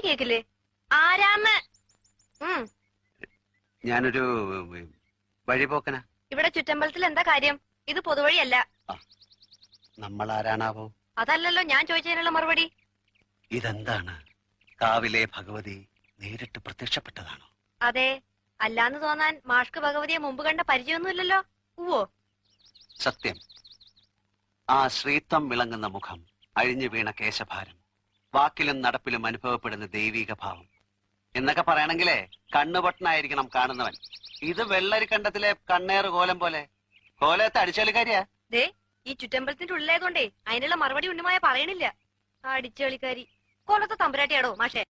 കേക്കില്ലേ? ആരാന്ന്? ഞാനൊരു വഴിപോക്കനാ. ഇവിടെ ചുറ്റമ്പലത്തിൽ എന്താ കാര്യം? ഇത് പൊതുവഴിയല്ല. നമ്മൾ ആരാണാവോ? അതല്ലല്ലോ ഞാൻ ചോദിച്ചതിനുള്ള മറുപടി. ഇതെന്താണ്? കാവിലെ ഭഗവതി നേരിട്ട് പ്രത്യക്ഷപ്പെട്ടതാണോ? അതെ. അല്ലാന്ന് തോന്നാൻ മാഷ്ക്ക് ഭഗവതിയെ മുമ്പ് കണ്ട പരിചയമൊന്നുമില്ലല്ലോ. ഉവ്വോ? സത്യം. ആ ശ്രീത്വം വിളങ്ങുന്ന മുഖം, അഴിഞ്ഞു വീണ കേശഭാരം, വാക്കിലും നടപ്പിലും അനുഭവപ്പെടുന്ന ദൈവിക ഭാവം എന്നൊക്കെ പറയണെങ്കിലേ കണ്ണുപൊട്ടനായിരിക്കണം കാണുന്നവൻ. ഇത് വെള്ളരിക്കണ്ടത്തിലെ കണ്ണേറ് കോലം പോലെ. കോലത്തെ അടിച്ചുകളിക്കാരിയാ. ദേ, ഈ ചുറ്റമ്പലത്തിന്റെ ഉള്ളിലായതുകൊണ്ടേ അതിനുള്ള മറുപടി ഉണ്ണുമായ പറയണില്ല. അടിച്ചുകളിക്കാരി. കോലത്തെ തമ്പുരാട്ടിയാടോ മാഷേ?